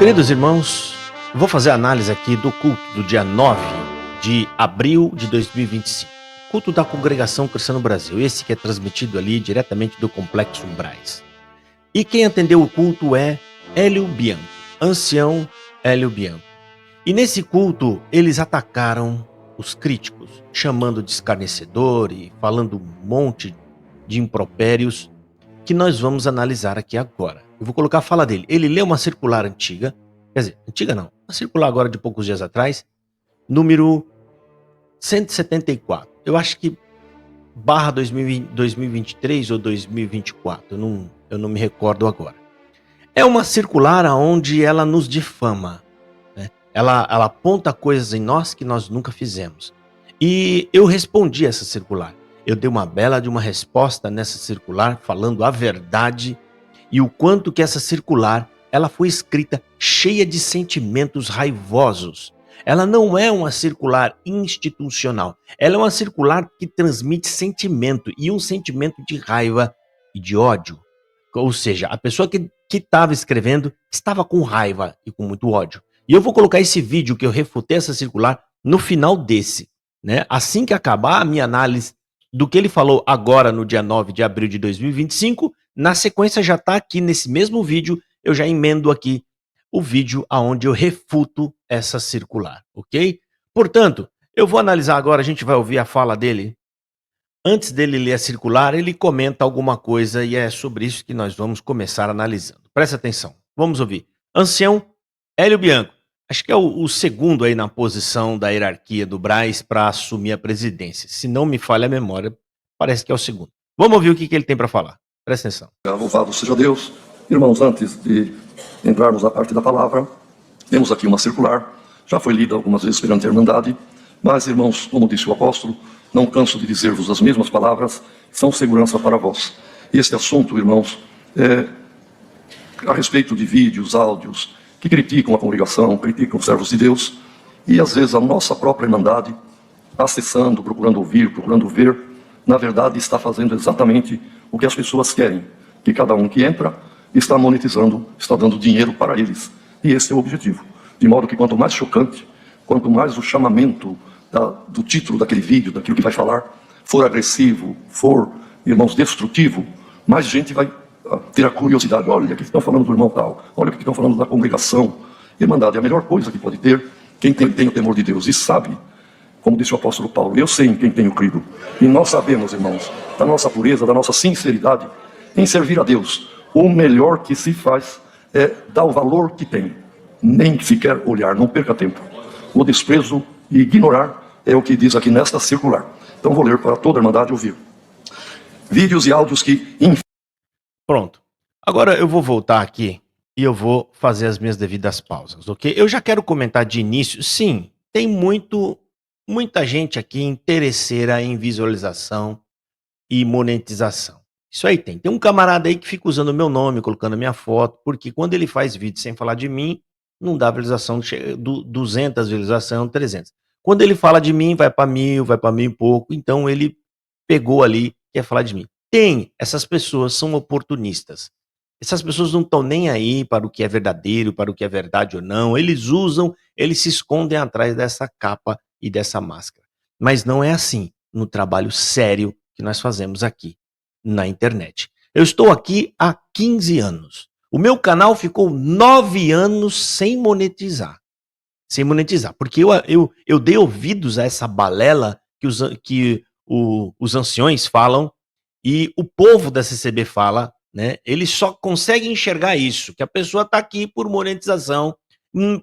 Queridos irmãos, vou fazer a análise aqui do culto do dia 9 de abril de 2025. Culto da Congregação Cristã no Brasil, esse que é transmitido ali diretamente do Complexo Braz. E quem atendeu o culto é Hélio Bianco, ancião Hélio Bianco. E nesse culto eles atacaram os críticos, chamando de escarnecedor e falando um monte de impropérios que nós vamos analisar aqui agora. Eu vou colocar a fala dele. Ele leu uma circular antiga, quer dizer, antiga não, uma circular agora de poucos dias atrás, número 174. Eu acho que barra 2023 ou 2024, eu não me recordo agora. É uma circular onde ela nos difama, né? Ela aponta coisas em nós que nós nunca fizemos. E eu respondi essa circular. Eu dei uma bela de uma resposta nessa circular, falando a verdade e o quanto que essa circular ela foi escrita cheia de sentimentos raivosos. Ela não é uma circular institucional, ela é uma circular que transmite sentimento, e um sentimento de raiva e de ódio. Ou seja, a pessoa que estava escrevendo estava com raiva e com muito ódio. E eu vou colocar esse vídeo que eu refutei essa circular no final desse, né? Assim que acabar a minha análise do que ele falou agora no dia 9 de abril de 2025, na sequência já está aqui nesse mesmo vídeo, eu já emendo aqui o vídeo aonde eu refuto essa circular, ok? Portanto, eu vou analisar agora, a gente vai ouvir a fala dele. Antes dele ler a circular, ele comenta alguma coisa e é sobre isso que nós vamos começar analisando. Presta atenção, vamos ouvir. Ancião Hélio Bianco, acho que é o segundo aí na posição da hierarquia do Braz para assumir a presidência. Se não me falha a memória, parece que é o segundo. Vamos ouvir o que ele tem para falar. Presta atenção. Louvado seja Deus. Irmãos, antes de entrarmos na parte da palavra, temos aqui uma circular, já foi lida algumas vezes perante a Irmandade, mas, irmãos, como disse o apóstolo, não canso de dizer-vos as mesmas palavras, são segurança para vós. Este assunto, irmãos, é a respeito de vídeos, áudios, que criticam a congregação, criticam os servos de Deus, e às vezes a nossa própria Irmandade, acessando, procurando ouvir, procurando ver, na verdade está fazendo exatamente o que as pessoas querem, que cada um que entra está monetizando, está dando dinheiro para eles. E esse é o objetivo. De modo que quanto mais chocante, quanto mais o chamamento do título daquele vídeo, daquilo que vai falar, for agressivo, for, irmãos, destrutivo, mais gente vai ter a curiosidade. Olha o que estão falando do irmão tal, olha o que estão falando da congregação. Irmandade é a melhor coisa que pode ter quem tem o temor de Deus e sabe, como disse o apóstolo Paulo, eu sei em quem tenho crido. E nós sabemos, irmãos, da nossa pureza, da nossa sinceridade em servir a Deus. O melhor que se faz é dar o valor que tem, nem sequer olhar, não perca tempo. O desprezo e ignorar é o que diz aqui nesta circular. Então vou ler para toda a Irmandade ouvir. Vídeos e áudios que... Pronto. Agora eu vou voltar aqui e eu vou fazer as minhas devidas pausas, ok? Eu já quero comentar de início, sim, tem muita gente aqui interesseira em visualização e monetização. Isso aí tem. Tem um camarada aí que fica usando o meu nome, colocando a minha foto, porque quando ele faz vídeo sem falar de mim, não dá visualização, 200 visualização, 300. Quando ele fala de mim, vai para 1000, vai para 1000 e pouco, então ele pegou ali, quer falar de mim. Essas pessoas são oportunistas. Essas pessoas não estão nem aí para o que é verdadeiro, para o que é verdade ou não. Eles se escondem atrás dessa capa e dessa máscara. Mas não é assim no trabalho sério que nós fazemos aqui na internet. Eu estou aqui há 15 anos. O meu canal ficou 9 anos sem monetizar. Sem monetizar. Porque eu dei ouvidos a essa balela que os anciões falam e o povo da CCB fala, né? Eles só conseguem enxergar isso, que a pessoa está aqui por monetização,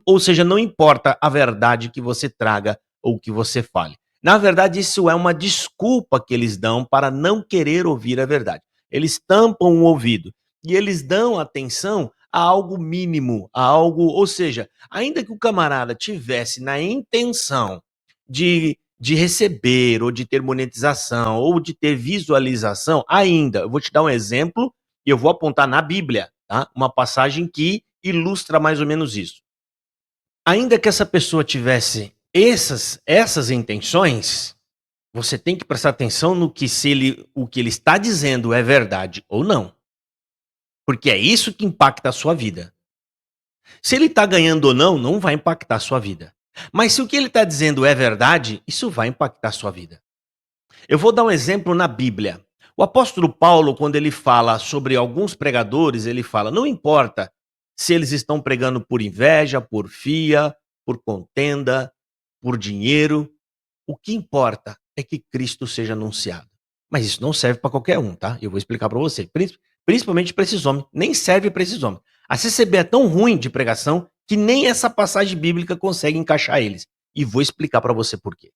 ou seja, não importa a verdade que você traga ou que você fale. Na verdade, isso é uma desculpa que eles dão para não querer ouvir a verdade. Eles tampam o ouvido e eles dão atenção a algo mínimo, a algo, ou seja, ainda que o camarada tivesse na intenção de receber, ou de ter monetização, ou de ter visualização, ainda, eu vou te dar um exemplo e eu vou apontar na Bíblia, tá? Uma passagem que ilustra mais ou menos isso. Ainda que essa pessoa tivesse essas intenções, você tem que prestar atenção no que o que ele está dizendo é verdade ou não. Porque é isso que impacta a sua vida. Se ele está ganhando ou não, não vai impactar a sua vida. Mas se o que ele está dizendo é verdade, isso vai impactar a sua vida. Eu vou dar um exemplo na Bíblia. O apóstolo Paulo, quando ele fala sobre alguns pregadores, ele fala: não importa se eles estão pregando por inveja, por fia, por contenda, por dinheiro, o que importa é que Cristo seja anunciado. Mas isso não serve para qualquer um, tá? Eu vou explicar para você. Principalmente para esses homens. Nem serve para esses homens. A CCB é tão ruim de pregação que nem essa passagem bíblica consegue encaixar eles. E vou explicar para você por quê.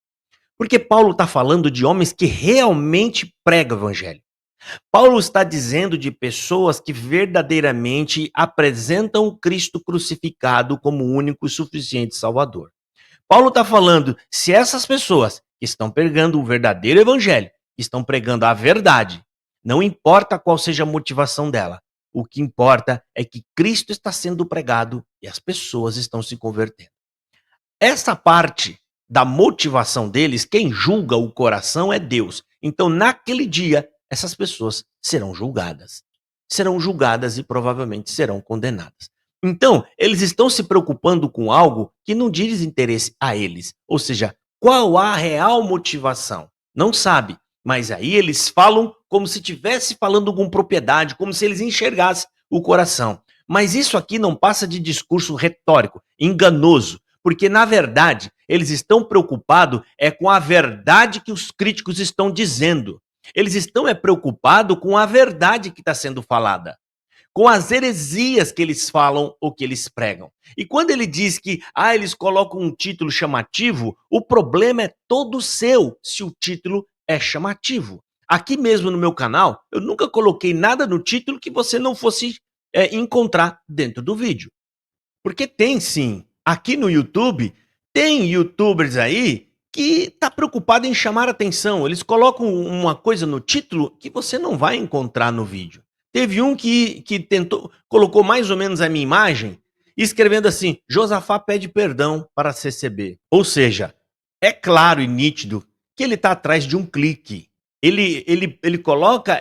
Porque Paulo está falando de homens que realmente pregam o evangelho. Paulo está dizendo de pessoas que verdadeiramente apresentam o Cristo crucificado como o único e suficiente Salvador. Paulo está falando, se essas pessoas que estão pregando o verdadeiro evangelho, que estão pregando a verdade, não importa qual seja a motivação dela, o que importa é que Cristo está sendo pregado e as pessoas estão se convertendo. Essa parte da motivação deles, quem julga o coração é Deus. Então, naquele dia, essas pessoas serão julgadas. Serão julgadas e provavelmente serão condenadas. Então, eles estão se preocupando com algo que não diz interesse a eles. Ou seja, qual a real motivação? Não sabe. Mas aí eles falam como se estivesse falando com propriedade, como se eles enxergassem o coração. Mas isso aqui não passa de discurso retórico, enganoso. Porque, na verdade, eles estão preocupados com a verdade que os críticos estão dizendo. Eles estão preocupados com a verdade que está sendo falada, com as heresias que eles falam ou que eles pregam. E quando ele diz que eles colocam um título chamativo, o problema é todo seu se o título é chamativo. Aqui mesmo no meu canal, eu nunca coloquei nada no título que você não fosse encontrar dentro do vídeo. Porque tem sim. Aqui no YouTube, tem youtubers aí que tá preocupado em chamar atenção. Eles colocam uma coisa no título que você não vai encontrar no vídeo. Teve um que colocou mais ou menos a minha imagem, escrevendo assim: Josafá pede perdão para a CCB. Ou seja, é claro e nítido que ele está atrás de um clique. Ele coloca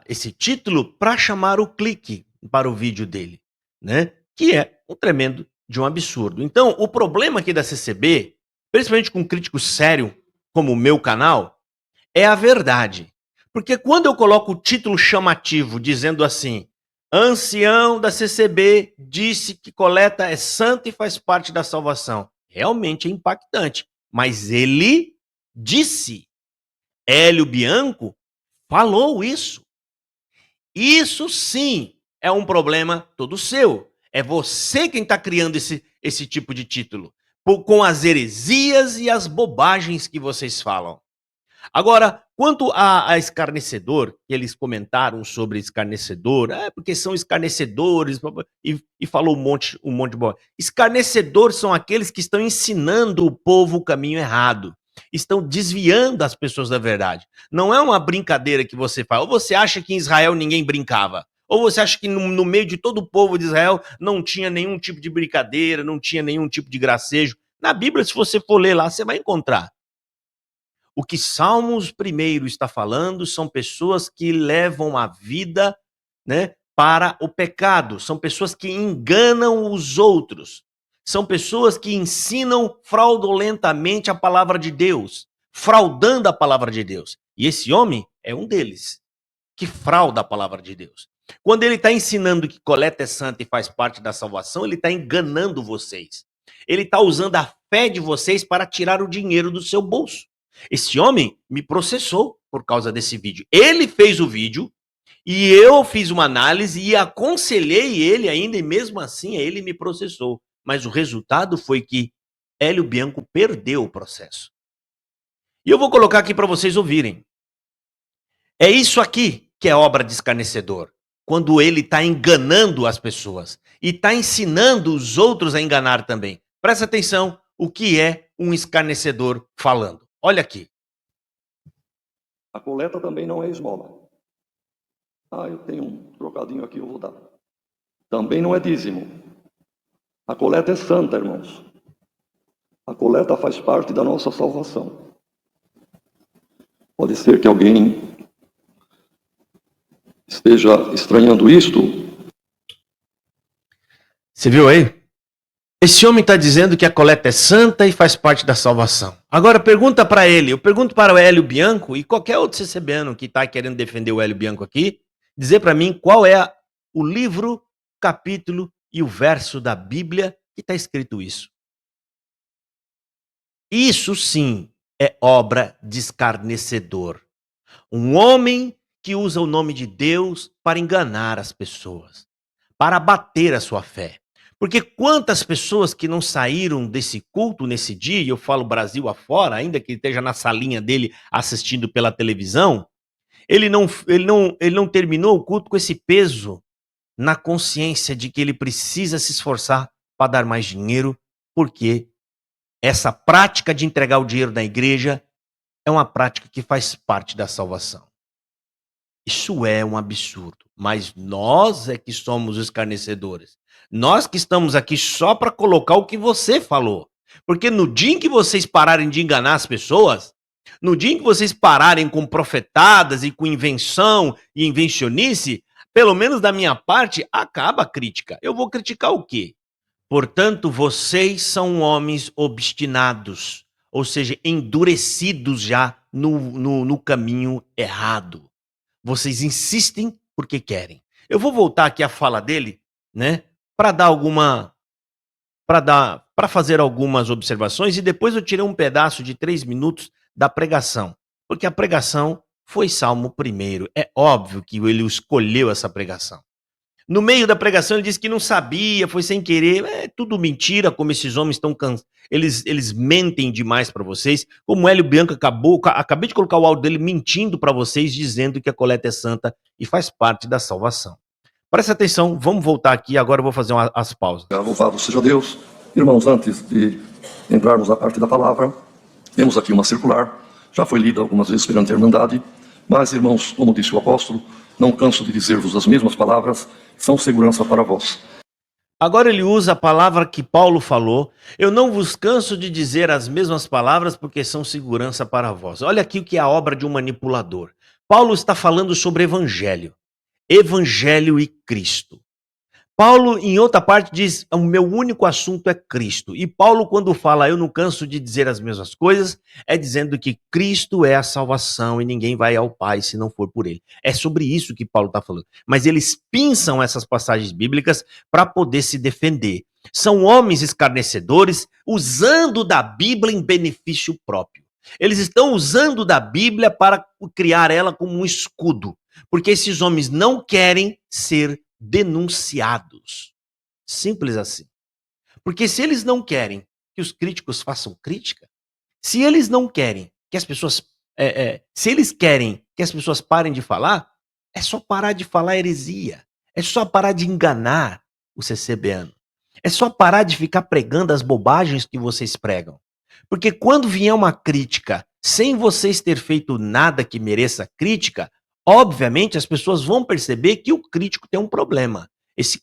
esse título para chamar o clique para o vídeo dele, né? Que é um tremendo de um absurdo. Então, o problema aqui da CCB, principalmente com um crítico sério como o meu canal, é a verdade. Porque quando eu coloco o título chamativo dizendo assim: ancião da CCB disse que coleta é santa e faz parte da salvação, realmente é impactante. Mas ele disse, Hélio Bianco falou isso. Isso sim é um problema todo seu. É você quem está criando esse tipo de título, com as heresias e as bobagens que vocês falam. Agora, quanto a escarnecedor, que eles comentaram sobre escarnecedor, porque são escarnecedores, e falou um monte de boa. Escarnecedores são aqueles que estão ensinando o povo o caminho errado, estão desviando as pessoas da verdade. Não é uma brincadeira que você faz. Ou você acha que em Israel ninguém brincava, ou você acha que no meio de todo o povo de Israel não tinha nenhum tipo de brincadeira, não tinha nenhum tipo de gracejo. Na Bíblia, se você for ler lá, você vai encontrar. O que Salmos 1 está falando são pessoas que levam a vida, né, para o pecado. São pessoas que enganam os outros. São pessoas que ensinam fraudulentamente a palavra de Deus, fraudando a palavra de Deus. E esse homem é um deles, que frauda a palavra de Deus. Quando ele está ensinando que coleta é santa e faz parte da salvação, ele está enganando vocês. Ele está usando a fé de vocês para tirar o dinheiro do seu bolso. Esse homem me processou por causa desse vídeo. Ele fez o vídeo e eu fiz uma análise e aconselhei ele ainda, e mesmo assim ele me processou. Mas o resultado foi que Hélio Bianco perdeu o processo. E eu vou colocar aqui para vocês ouvirem. É isso aqui que é obra de escarnecedor. Quando ele está enganando as pessoas e está ensinando os outros a enganar também. Presta atenção o que é um escarnecedor falando. Olha aqui. A coleta também não é esmola. Eu tenho um trocadinho aqui, eu vou dar. Também não é dízimo. A coleta é santa, irmãos. A coleta faz parte da nossa salvação. Pode ser que alguém esteja estranhando isto. Você viu aí? Esse homem está dizendo que a coleta é santa e faz parte da salvação. Agora pergunta para ele, eu pergunto para o Hélio Bianco e qualquer outro CCBano que está querendo defender o Hélio Bianco aqui, dizer para mim qual é o livro, capítulo e o verso da Bíblia que está escrito isso. Isso sim é obra de escarnecedor. Um homem que usa o nome de Deus para enganar as pessoas, para abater a sua fé. Porque quantas pessoas que não saíram desse culto nesse dia, e eu falo Brasil afora, ainda que ele esteja na salinha dele assistindo pela televisão, ele não terminou o culto com esse peso na consciência de que ele precisa se esforçar para dar mais dinheiro, porque essa prática de entregar o dinheiro na igreja é uma prática que faz parte da salvação. Isso é um absurdo, mas nós é que somos os escarnecedores. Nós que estamos aqui só para colocar o que você falou. Porque no dia em que vocês pararem de enganar as pessoas, no dia em que vocês pararem com profetadas e com invenção e invencionice, pelo menos da minha parte, acaba a crítica. Eu vou criticar o quê? Portanto, vocês são homens obstinados, ou seja, endurecidos já no caminho errado. Vocês insistem porque querem. Eu vou voltar aqui à fala dele, né, para fazer algumas observações e depois eu tirei um pedaço de 3 minutos da pregação, porque a pregação foi Salmo 1º. É óbvio que ele escolheu essa pregação. No meio da pregação ele disse que não sabia, foi sem querer. É tudo mentira, como esses homens estão eles mentem demais para vocês. Como o Hélio Bianco acabei de colocar o áudio dele mentindo para vocês, dizendo que a coleta é santa e faz parte da salvação. Presta atenção, vamos voltar aqui, agora eu vou fazer as pausas. Louvado seja Deus. Irmãos, antes de entrarmos na parte da palavra, temos aqui uma circular, já foi lida algumas vezes perante a Irmandade, mas, irmãos, como disse o apóstolo, não canso de dizer-vos as mesmas palavras, são segurança para vós. Agora ele usa a palavra que Paulo falou. Eu não vos canso de dizer as mesmas palavras porque são segurança para vós. Olha aqui o que é a obra de um manipulador. Paulo está falando sobre evangelho. Evangelho e Cristo. Paulo, em outra parte, diz: o meu único assunto é Cristo. E Paulo, quando fala, eu não canso de dizer as mesmas coisas, é dizendo que Cristo é a salvação e ninguém vai ao Pai se não for por ele. É sobre isso que Paulo está falando. Mas eles pinçam essas passagens bíblicas para poder se defender. São homens escarnecedores usando da Bíblia em benefício próprio. Eles estão usando da Bíblia para criar ela como um escudo. Porque esses homens não querem ser denunciados. Simples assim. Porque se eles não querem que os críticos façam crítica, se eles não querem que as pessoas, se eles querem que as pessoas parem de falar, é só parar de falar heresia. É só parar de enganar o CCBano. É só parar de ficar pregando as bobagens que vocês pregam. Porque quando vier uma crítica, sem vocês ter feito nada que mereça crítica, obviamente as pessoas vão perceber que o crítico tem um problema. Esse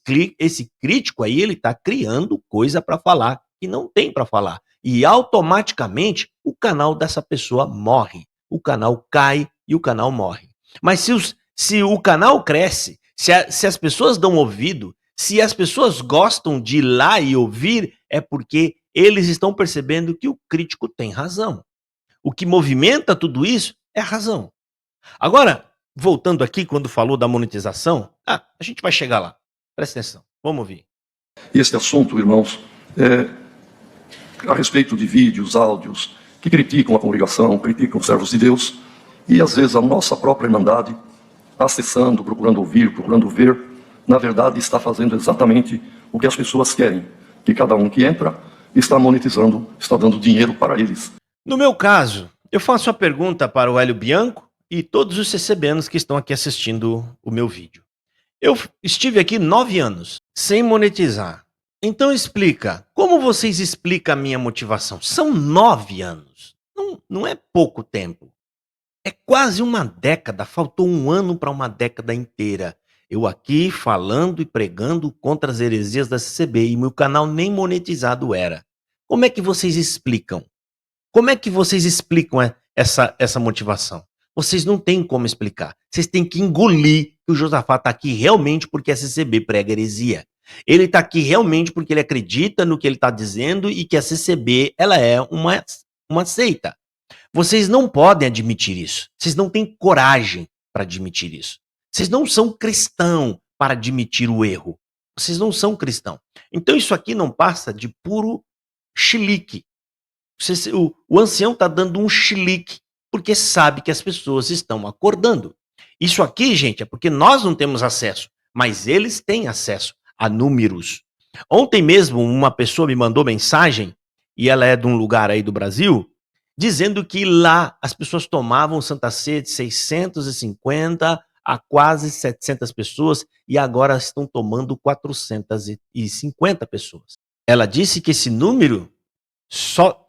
crítico aí, ele está criando coisa para falar que não tem para falar. E automaticamente o canal dessa pessoa morre. O canal cai e o canal morre. Mas se o canal cresce, se as pessoas dão ouvido, se as pessoas gostam de ir lá e ouvir, é porque eles estão percebendo que o crítico tem razão. O que movimenta tudo isso é a razão. Agora, voltando aqui, quando falou da monetização, a gente vai chegar lá. Presta atenção, vamos ouvir. Este assunto, irmãos, é a respeito de vídeos, áudios, que criticam a congregação, criticam os servos de Deus, e às vezes a nossa própria Irmandade, acessando, procurando ouvir, procurando ver, na verdade está fazendo exatamente o que as pessoas querem, que cada um que entra está monetizando, está dando dinheiro para eles. No meu caso, eu faço a pergunta para o Hélio Bianco e todos os CCBanos que estão aqui assistindo o meu vídeo. Eu estive aqui 9 anos, sem monetizar. Então explica, como vocês explicam a minha motivação? São 9 anos, não é pouco tempo. É quase uma década, faltou 1 ano para uma década inteira. Eu aqui falando e pregando contra as heresias da CCB e meu canal nem monetizado era. Como é que vocês explicam? Como é que vocês explicam essa motivação? Vocês não têm como explicar. Vocês têm que engolir que o Josafá está aqui realmente porque a CCB prega heresia. Ele está aqui realmente porque ele acredita no que ele está dizendo e que a CCB ela é uma seita. Vocês não podem admitir isso. Vocês não têm coragem para admitir isso. Vocês não são cristão para admitir o erro. Vocês não são cristão. Então isso aqui não passa de puro chilique. O ancião está dando um chilique porque sabe que as pessoas estão acordando. Isso aqui, gente, é porque nós não temos acesso, mas eles têm acesso a números. Ontem mesmo uma pessoa me mandou mensagem, e ela é de um lugar aí do Brasil, dizendo que lá as pessoas tomavam Santa Ceia de 650 a quase 700 pessoas e agora estão tomando 450 pessoas. Ela disse que esse número só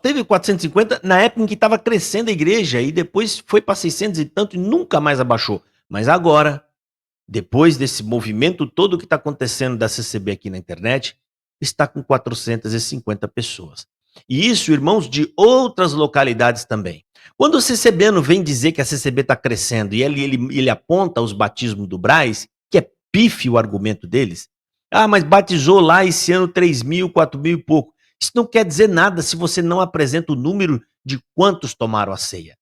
teve 450 na época em que estava crescendo a igreja e depois foi para 600 e tanto e nunca mais abaixou. Mas agora, depois desse movimento todo que está acontecendo da CCB aqui na internet, está com 450 pessoas. E isso, irmãos, de outras localidades também. Quando o CCBano vem dizer que a CCB está crescendo e ele aponta os batismos do Braz, que é pífio o argumento deles, mas batizou lá esse ano 3 mil, 4 mil e pouco. Isso não quer dizer nada se você não apresenta o número de quantos tomaram a ceia.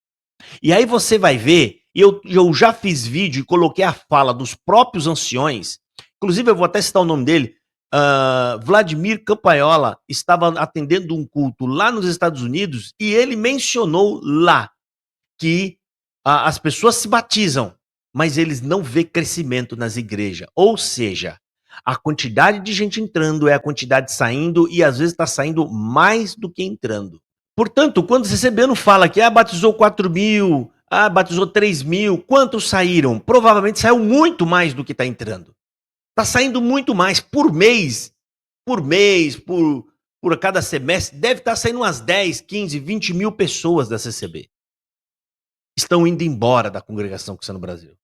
E aí você vai ver, e eu já fiz vídeo e coloquei a fala dos próprios anciões, inclusive eu vou até citar o nome dele, Vladimir Campaiola estava atendendo um culto lá nos Estados Unidos e ele mencionou lá que as pessoas se batizam, mas eles não vê crescimento nas igrejas. Ou seja, a quantidade de gente entrando é a quantidade saindo e às vezes está saindo mais do que entrando. Portanto, quando o CCBano fala que batizou 4 mil, batizou 3 mil, quantos saíram? Provavelmente saiu muito mais do que está entrando. Está saindo muito mais por mês, por cada semestre. Deve estar saindo umas 10, 15, 20 mil pessoas da CCB. Estão indo embora da congregação cristã no Brasil.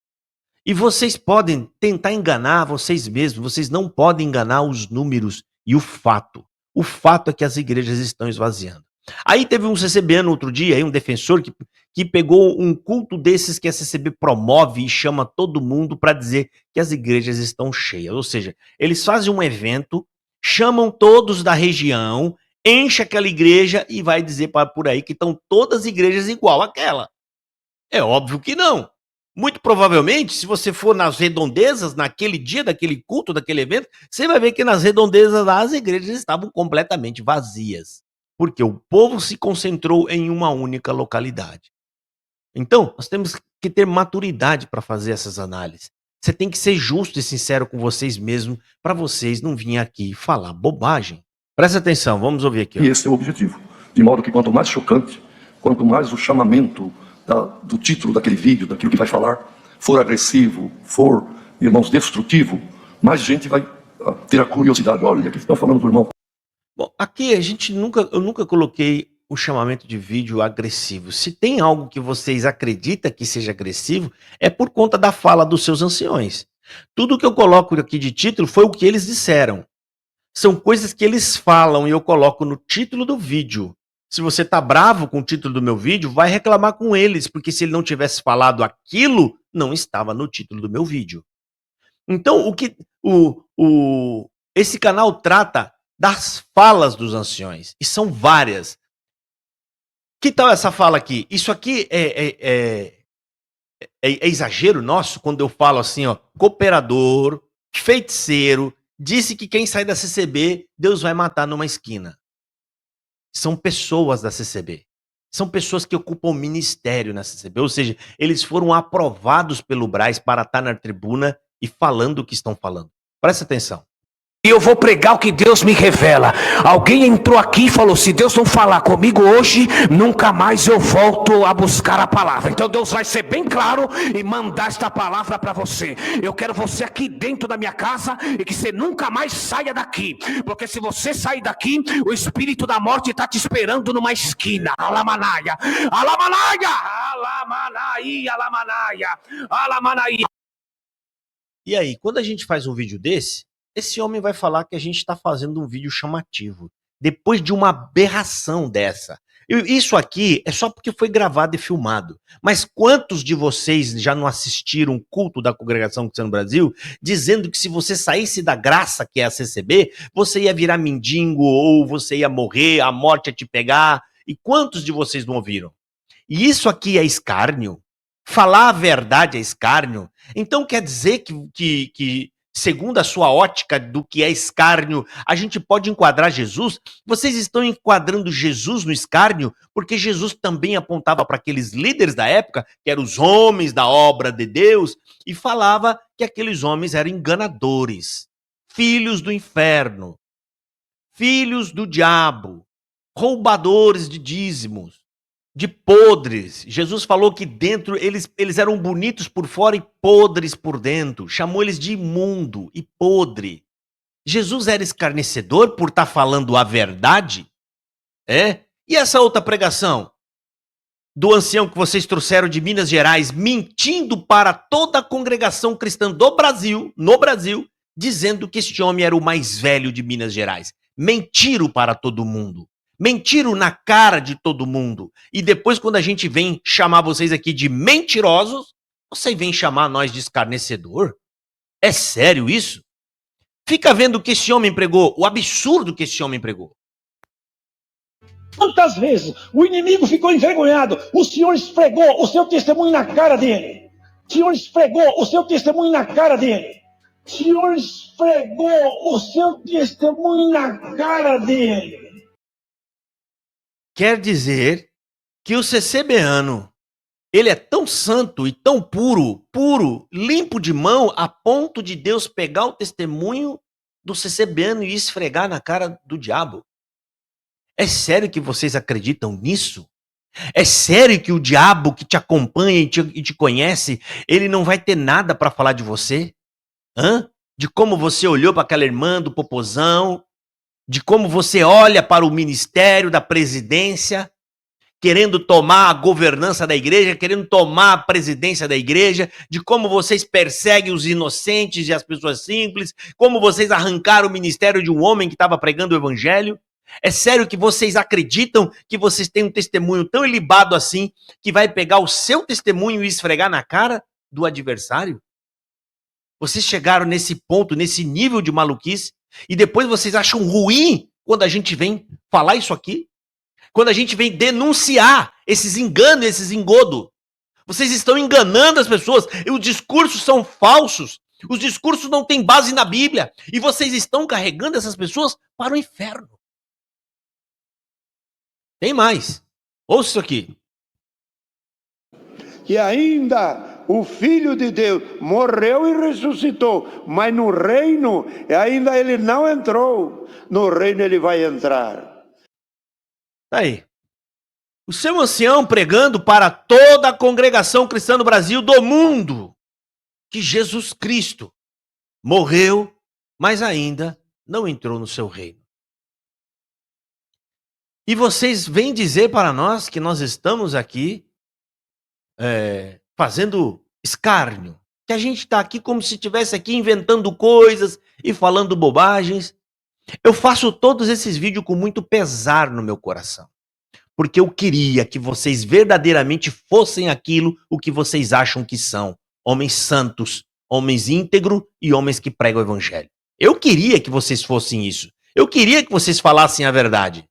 E vocês podem tentar enganar vocês mesmos, vocês não podem enganar os números e o fato. O fato é que as igrejas estão esvaziando. Aí teve um CCBano outro dia, aí um defensor que pegou um culto desses que a CCB promove e chama todo mundo para dizer que as igrejas estão cheias. Ou seja, eles fazem um evento, chamam todos da região, enche aquela igreja e vai dizer por aí que estão todas as igrejas igual àquela. É óbvio que não. Muito provavelmente, se você for nas redondezas, naquele dia, daquele culto, daquele evento, você vai ver que nas redondezas lá as igrejas estavam completamente vazias. Porque o povo se concentrou em uma única localidade. Então, nós temos que ter maturidade para fazer essas análises. Você tem que ser justo e sincero com vocês mesmos, para vocês não virem aqui falar bobagem. Presta atenção, vamos ouvir aqui. E esse é o objetivo. De modo que quanto mais chocante, quanto mais o chamamento do título daquele vídeo, daquilo que vai falar, for agressivo, for, irmãos, destrutivo, mais gente vai ter a curiosidade. Olha, o que estão falando do irmão. Bom, aqui eu nunca coloquei o chamamento de vídeo agressivo. Se tem algo que vocês acreditam que seja agressivo, é por conta da fala dos seus anciões. Tudo que eu coloco aqui de título foi o que eles disseram. São coisas que eles falam e eu coloco no título do vídeo. Se você tá bravo com o título do meu vídeo, vai reclamar com eles, porque se ele não tivesse falado aquilo, não estava no título do meu vídeo. Então, esse canal trata das falas dos anciões, e são várias. Que tal essa fala aqui? Isso aqui é exagero nosso quando eu falo assim, ó, cooperador, feiticeiro, disse que quem sai da CCB, Deus vai matar numa esquina. São pessoas da CCB. São pessoas que ocupam ministério na CCB, ou seja, eles foram aprovados pelo Braz para estar na tribuna e falando o que estão falando. Presta atenção. E eu vou pregar o que Deus me revela. Alguém entrou aqui e falou: se Deus não falar comigo hoje, nunca mais eu volto a buscar a palavra. Então Deus vai ser bem claro e mandar esta palavra para você. Eu quero você aqui dentro da minha casa e que você nunca mais saia daqui, porque se você sair daqui, o espírito da morte está te esperando numa esquina. Alamanaia, alamanaia, alamanaia, alamanaia, alamanaia. E aí, quando a gente faz um vídeo desse, esse homem vai falar que a gente está fazendo um vídeo chamativo. Depois de uma aberração dessa, Isso aqui é só porque foi gravado e filmado. Mas quantos de vocês já não assistiram o culto da Congregação Cristã no Brasil, dizendo que se você saísse da graça que é a CCB, você ia virar mendigo ou você ia morrer, a morte ia te pegar? E quantos de vocês não ouviram? E isso aqui é escárnio? Falar a verdade é escárnio? Então quer dizer que segundo a sua ótica do que é escárnio, a gente pode enquadrar Jesus? Vocês estão enquadrando Jesus no escárnio, porque Jesus também apontava para aqueles líderes da época, que eram os homens da obra de Deus, e falava que aqueles homens eram enganadores, filhos do inferno, filhos do diabo, roubadores de dízimos, de podres. Jesus falou que dentro eles eram bonitos por fora e podres por dentro. Chamou eles de imundo e podre. Jesus era escarnecedor por estar falando a verdade? É? E essa outra pregação do ancião que vocês trouxeram de Minas Gerais, mentindo para toda a congregação cristã do Brasil, no Brasil, dizendo que este homem era o mais velho de Minas Gerais. Mentiram para todo mundo. Mentiram na cara de todo mundo. E depois, quando a gente vem chamar vocês aqui de mentirosos, vocês vêm chamar nós de escarnecedor? É sério isso? Fica vendo o que esse homem pregou, o absurdo que esse homem pregou. Quantas vezes o inimigo ficou envergonhado? O Senhor esfregou o seu testemunho na cara dele. O Senhor esfregou o seu testemunho na cara dele. O Senhor esfregou o seu testemunho na cara dele. Quer dizer que o CCBano, ele é tão santo e tão puro, limpo de mão, a ponto de Deus pegar o testemunho do CCBano e esfregar na cara do diabo. É sério que vocês acreditam nisso? É sério que o diabo que te acompanha e te conhece, ele não vai ter nada para falar de você? De como você olhou para aquela irmã do popozão, de como você olha para o ministério da presidência, querendo tomar a governança da igreja, querendo tomar a presidência da igreja, de como vocês perseguem os inocentes e as pessoas simples, como vocês arrancaram o ministério de um homem que estava pregando o evangelho. É sério que vocês acreditam que vocês têm um testemunho tão ilibado assim, que vai pegar o seu testemunho e esfregar na cara do adversário? Vocês chegaram nesse ponto, nesse nível de maluquice, e depois vocês acham ruim quando a gente vem falar isso aqui? Quando a gente vem denunciar esses enganos, esses engodos? Vocês estão enganando as pessoas, e os discursos são falsos, os discursos não têm base na Bíblia, e vocês estão carregando essas pessoas para o inferno. Tem mais. Ouça isso aqui. E ainda o Filho de Deus morreu e ressuscitou, mas no reino ainda ele não entrou. No reino ele vai entrar. Aí. O seu ancião pregando para toda a congregação cristã no Brasil, do mundo, que Jesus Cristo morreu, mas ainda não entrou no seu reino. E vocês vêm dizer para nós que nós estamos aqui fazendo escárnio, que a gente está aqui como se estivesse aqui inventando coisas e falando bobagens. Eu faço todos esses vídeos com muito pesar no meu coração, porque eu queria que vocês verdadeiramente fossem aquilo o que vocês acham que são, homens santos, homens íntegros e homens que pregam o evangelho. Eu queria que vocês fossem isso. Eu queria que vocês falassem a verdade.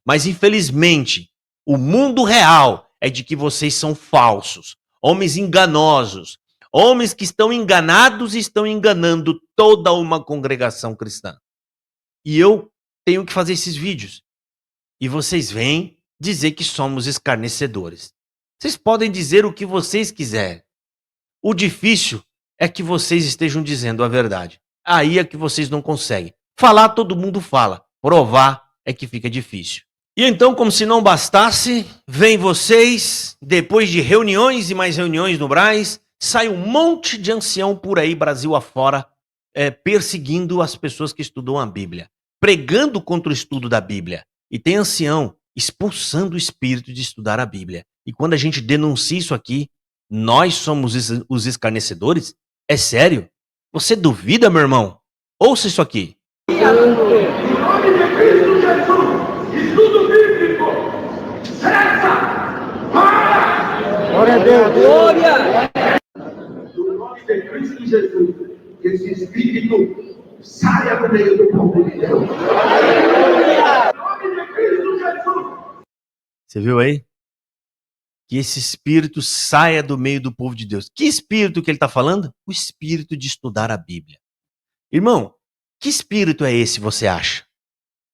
Mas, infelizmente, o mundo real é de que vocês são falsos, homens enganosos, homens que estão enganados e estão enganando toda uma congregação cristã. E eu tenho que fazer esses vídeos. E vocês vêm dizer que somos escarnecedores. Vocês podem dizer o que vocês quiserem. O difícil é que vocês estejam dizendo a verdade. Aí é que vocês não conseguem. Falar, todo mundo fala. Provar é que fica difícil. E então, como se não bastasse, vem vocês, depois de reuniões e mais reuniões no Braz, sai um monte de ancião por aí, Brasil afora, perseguindo as pessoas que estudam a Bíblia, pregando contra o estudo da Bíblia. E tem ancião expulsando o espírito de estudar a Bíblia. E quando a gente denuncia isso aqui, nós somos os escarnecedores? É sério? Você duvida, meu irmão? Ouça isso aqui. Em nome de Cristo Jesus, estudo bíblico, No nome de Cristo Jesus, que esse espírito saia do meio do povo de Deus. No nome de Cristo Jesus. Você viu aí? Que esse espírito saia do meio do povo de Deus. Que espírito que ele está falando? O espírito de estudar a Bíblia. Irmão, que espírito é esse, você acha?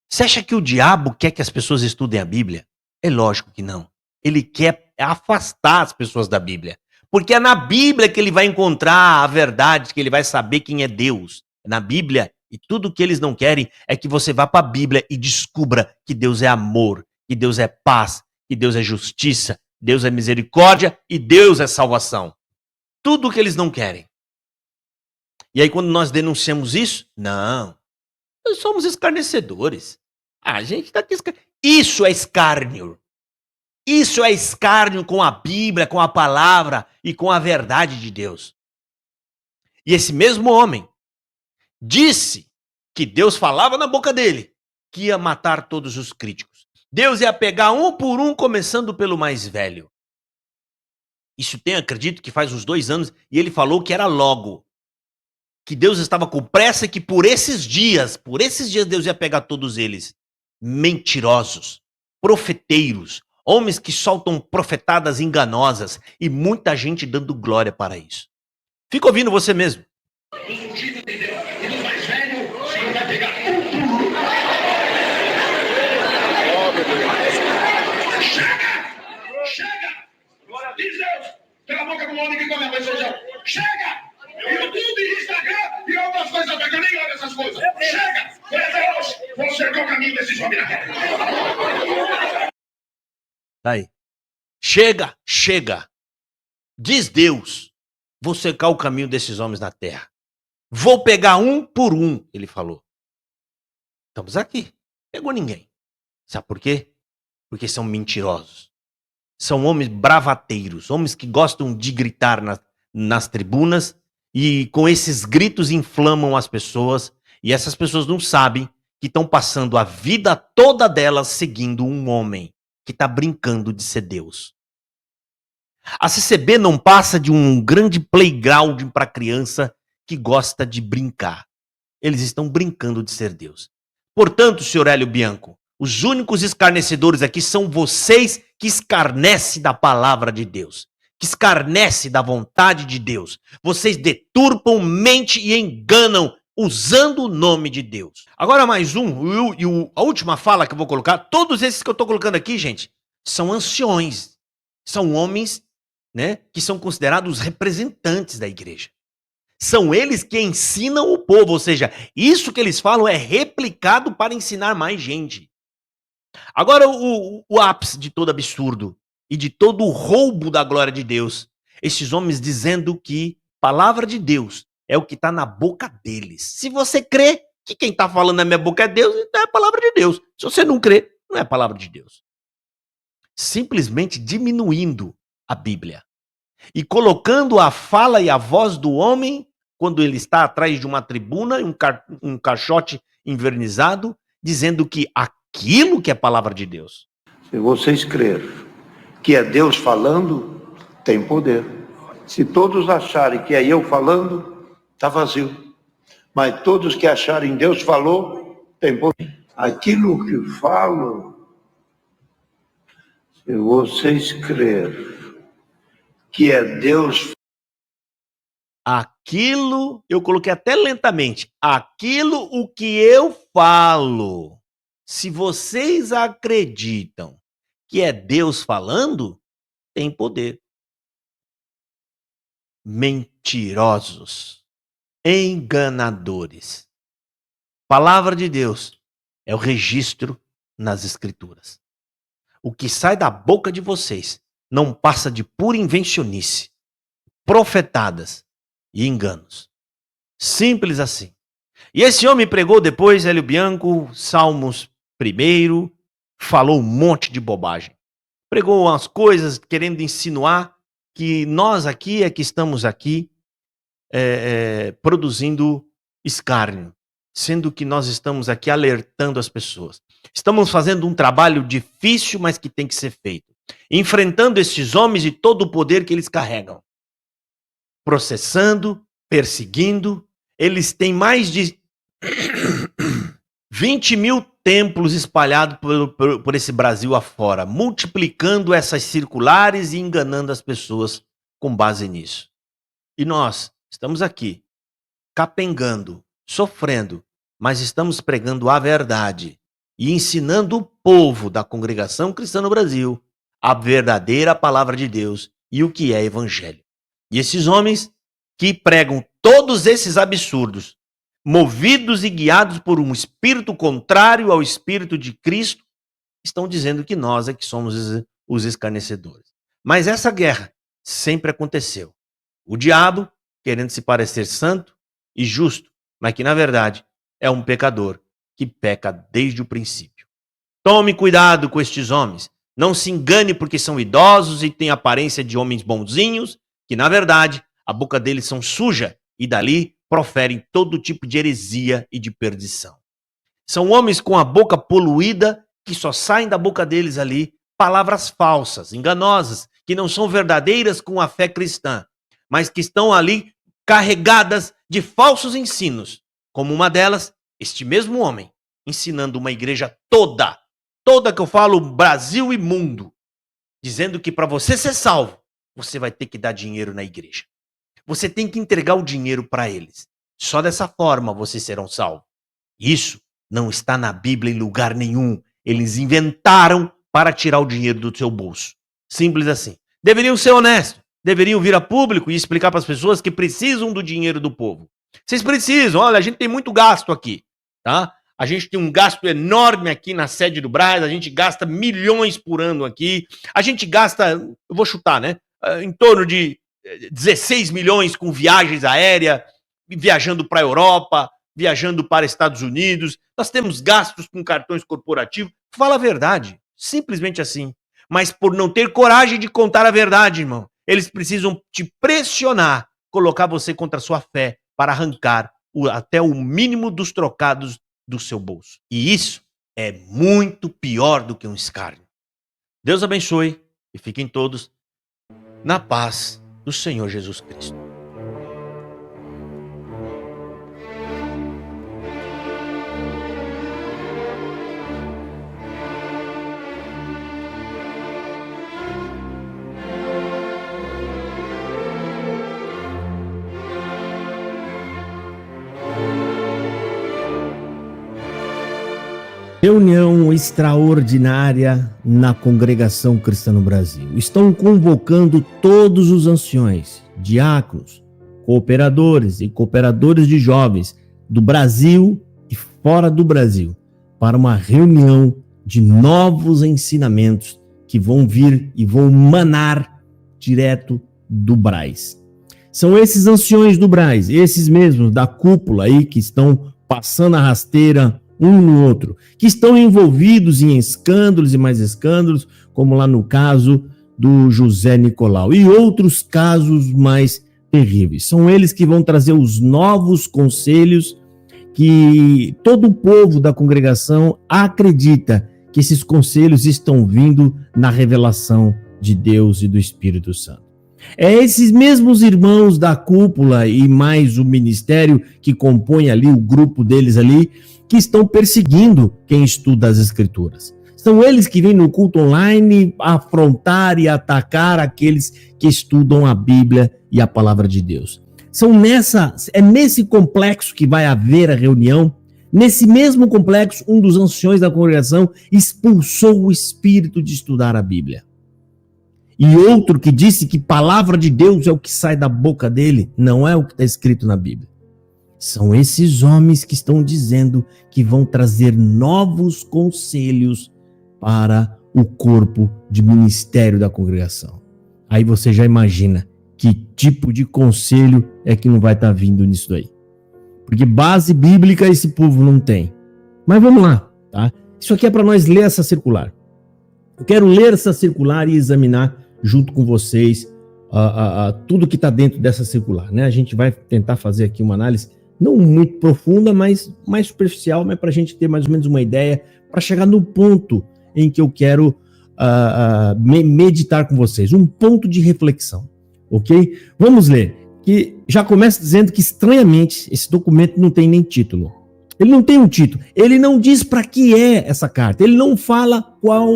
Você acha que o diabo quer que as pessoas estudem a Bíblia? É lógico que não. Ele quer afastar as pessoas da Bíblia. Porque é na Bíblia que ele vai encontrar a verdade, que ele vai saber quem é Deus. É na Bíblia. E tudo que eles não querem é que você vá para a Bíblia e descubra que Deus é amor, que Deus é paz, que Deus é justiça, Deus é misericórdia e Deus é salvação. Tudo que eles não querem. E aí quando nós denunciamos isso, não, nós somos escarnecedores. A gente tá aqui. Isso é escárnio. Isso é escárnio com a Bíblia, com a palavra e com a verdade de Deus. E esse mesmo homem disse que Deus falava na boca dele que ia matar todos os críticos. Deus ia pegar um por um, começando pelo mais velho. Isso tem, acredito, que faz uns 2 anos, e ele falou que era logo. Que Deus estava com pressa e que por esses dias Deus ia pegar todos eles. Mentirosos, profeteiros, homens que soltam profetadas enganosas e muita gente dando glória para isso. Fica ouvindo você mesmo. Chega! Diz Deus! Cala a boca do homem que come arroz e feijão! Chega! YouTube, Instagram e outras coisas, porque eu nem olho essas coisas! Chega! Deus, vou cercar o caminho desses homens na terra! Aí. Chega, chega. Diz Deus, vou secar o caminho desses homens na terra. Vou pegar um por um, ele falou. Estamos aqui. Pegou ninguém. Sabe por quê? Porque são mentirosos. São homens bravateiros, homens que gostam de gritar nas tribunas e com esses gritos inflamam as pessoas e essas pessoas não sabem que estão passando a vida toda delas seguindo um homem que está brincando de ser Deus. A CCB não passa de um grande playground para criança que gosta de brincar. Eles estão brincando de ser Deus. Portanto, senhor Hélio Bianco, os únicos escarnecedores aqui são vocês que escarnecem da palavra de Deus, que escarnecem da vontade de Deus. Vocês deturpam, mentem e enganam usando o nome de Deus. Agora mais um, a última fala que eu vou colocar, todos esses que eu estou colocando aqui, gente, são anciões, são homens, né, que são considerados representantes da igreja. São eles que ensinam o povo, ou seja, isso que eles falam é replicado para ensinar mais gente. Agora, o ápice de todo absurdo e de todo o roubo da glória de Deus, esses homens dizendo que palavra de Deus é o que está na boca deles. Se você crê que quem está falando na minha boca é Deus, então é a palavra de Deus. Se você não crê, não é a palavra de Deus. Simplesmente diminuindo a Bíblia e colocando a fala e a voz do homem quando ele está atrás de uma tribuna, um caixote invernizado, dizendo que aquilo que é palavra de Deus. Se vocês crerem que é Deus falando, tem poder. Se todos acharem que é eu falando, está vazio. Mas todos que acharem Deus falou, tem poder. Aquilo que falo, se vocês crerem que é Deus. Aquilo, eu coloquei até lentamente, aquilo o que eu falo. Se vocês acreditam que é Deus falando, tem poder. Mentirosos, enganadores. Palavra de Deus é o registro nas Escrituras. O que sai da boca de vocês não passa de pura invencionice, profetadas e enganos. Simples assim. E esse homem pregou depois, Hélio Bianco, Salmos 1, falou um monte de bobagem. Pregou umas coisas querendo insinuar que nós aqui é que estamos aqui produzindo escárnio, sendo que nós estamos aqui alertando as pessoas. Estamos fazendo um trabalho difícil, mas que tem que ser feito. enfrentando esses homens e todo o poder que eles carregam, processando, perseguindo. Eles têm mais de 20 mil templos espalhados por esse Brasil afora, multiplicando essas circulares e enganando as pessoas com base nisso. E nós estamos aqui, capengando, sofrendo, mas estamos pregando a verdade e ensinando o povo da Congregação Cristã no Brasil a verdadeira palavra de Deus e o que é evangelho. E esses homens que pregam todos esses absurdos, movidos e guiados por um espírito contrário ao espírito de Cristo, estão dizendo que nós é que somos os escarnecedores. Mas essa guerra sempre aconteceu. O diabo querendo se parecer santo e justo, mas que na verdade é um pecador que peca desde o princípio. Tome cuidado com estes homens. Não se engane porque são idosos e têm aparência de homens bonzinhos, que na verdade a boca deles são suja e dali proferem todo tipo de heresia e de perdição. São homens com a boca poluída que só saem da boca deles ali palavras falsas, enganosas, que não são verdadeiras com a fé cristã, mas que estão ali carregadas de falsos ensinos, como uma delas, este mesmo homem, ensinando uma igreja toda que eu falo Brasil e mundo, dizendo que para você ser salvo, você vai ter que dar dinheiro na igreja. Você tem que entregar o dinheiro para eles. Só dessa forma vocês serão salvos. Isso não está na Bíblia em lugar nenhum. Eles inventaram para tirar o dinheiro do seu bolso. Simples assim. Deveriam ser honestos. Deveriam vir a público e explicar para as pessoas que precisam do dinheiro do povo. Vocês precisam. Olha, a gente tem muito gasto aqui, tá? A gente tem um gasto enorme aqui na sede do Braz. A gente gasta milhões por ano aqui. A gente gasta, eu vou chutar, né? Em torno de 16 milhões com viagens aéreas, viajando para a Europa, viajando para Estados Unidos. Nós temos gastos com cartões corporativos. Fala a verdade, simplesmente assim. Mas por não ter coragem de contar a verdade, irmão, eles precisam te pressionar, colocar você contra a sua fé para arrancar até o mínimo dos trocados do seu bolso. E isso é muito pior do que um escárnio. Deus abençoe e fiquem todos na paz do Senhor Jesus Cristo. Reunião extraordinária na Congregação Cristã no Brasil. Estão convocando todos os anciões, diáconos, cooperadores e cooperadores de jovens do Brasil e fora do Brasil para uma reunião de novos ensinamentos que vão vir e vão manar direto do Braz. São esses anciões do Braz, esses mesmos da cúpula aí que estão passando a rasteira um no outro, que estão envolvidos em escândalos e mais escândalos, como lá no caso do José Nicolau e outros casos mais terríveis. São eles que vão trazer os novos conselhos que todo o povo da congregação acredita que esses conselhos estão vindo na revelação de Deus e do Espírito Santo. É esses mesmos irmãos da cúpula e mais o ministério que compõe ali, o grupo deles ali, que estão perseguindo quem estuda as Escrituras. São eles que vêm no culto online afrontar e atacar aqueles que estudam a Bíblia e a palavra de Deus. É nesse complexo que vai haver a reunião. Nesse mesmo complexo, um dos anciões da congregação expulsou o espírito de estudar a Bíblia. E outro que disse que palavra de Deus é o que sai da boca dele, não é o que está escrito na Bíblia. São esses homens que estão dizendo que vão trazer novos conselhos para o corpo de ministério da congregação. Aí você já imagina que tipo de conselho é que não vai estar vindo nisso daí. Porque base bíblica esse povo não tem. Mas vamos lá, tá? Isso aqui é para nós ler essa circular. Eu quero ler essa circular e examinar junto com vocês tudo que está dentro dessa circular, né? A gente vai tentar fazer aqui uma análise não muito profunda, mas mais superficial, mas para a gente ter mais ou menos uma ideia, para chegar no ponto em que eu quero meditar com vocês, um ponto de reflexão, ok? Vamos ler, que já começa dizendo que, estranhamente, esse documento não tem nem título. Ele não tem um título, ele não diz para que é essa carta, ele não fala qual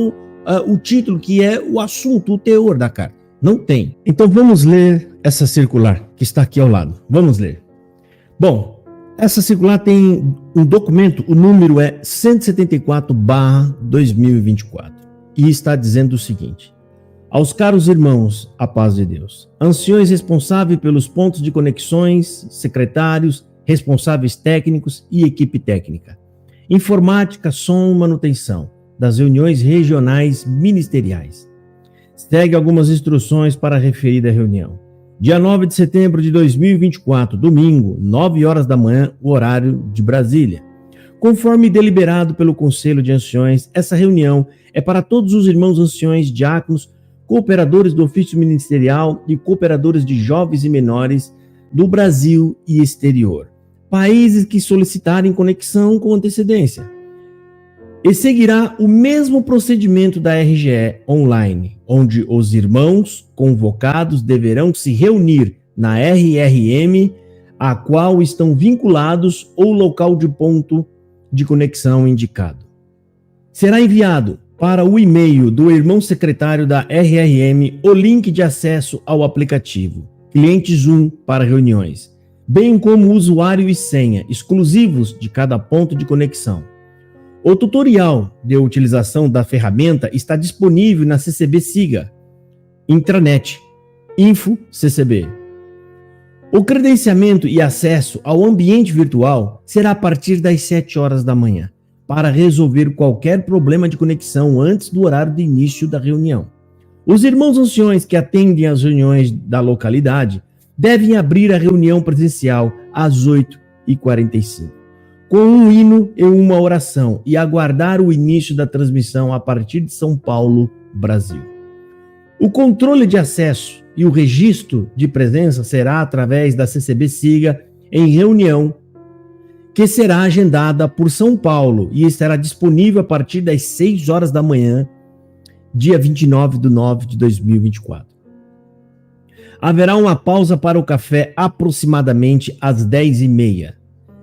o título, que é o assunto, o teor da carta. Não tem. Então vamos ler essa circular que está aqui ao lado. Vamos ler. Bom, essa circular tem um documento, o número é 174/2024 e está dizendo o seguinte: aos caros irmãos, a paz de Deus, anciões responsáveis pelos pontos de conexões, secretários, responsáveis técnicos e equipe técnica, informática, som, manutenção das reuniões regionais ministeriais. Segue algumas instruções para a referida reunião. Dia 9 de setembro de 2024, domingo, 9 horas da manhã, o horário de Brasília. Conforme deliberado pelo Conselho de Anciões, essa reunião é para todos os irmãos anciões, diáconos, cooperadores do ofício ministerial e cooperadores de jovens e menores do Brasil e exterior, países que solicitarem conexão com antecedência. E seguirá o mesmo procedimento da RGE online, onde os irmãos convocados deverão se reunir na RRM a qual estão vinculados ou local de ponto de conexão indicado. Será enviado para o e-mail do irmão secretário da RRM o link de acesso ao aplicativo Cliente Zoom para reuniões, bem como usuário e senha exclusivos de cada ponto de conexão. O tutorial de utilização da ferramenta está disponível na CCB Siga, intranet, Info CCB. O credenciamento e acesso ao ambiente virtual será a partir das 7 horas da manhã, para resolver qualquer problema de conexão antes do horário de início da reunião. Os irmãos anciões que atendem às reuniões da localidade devem abrir a reunião presencial às 8h45. Com um hino e uma oração, e aguardar o início da transmissão a partir de São Paulo, Brasil. O controle de acesso e o registro de presença será através da CCB Siga em reunião que será agendada por São Paulo e estará disponível a partir das 6 horas da manhã, dia 29/9/2024. Haverá uma pausa para o café aproximadamente às 10h30.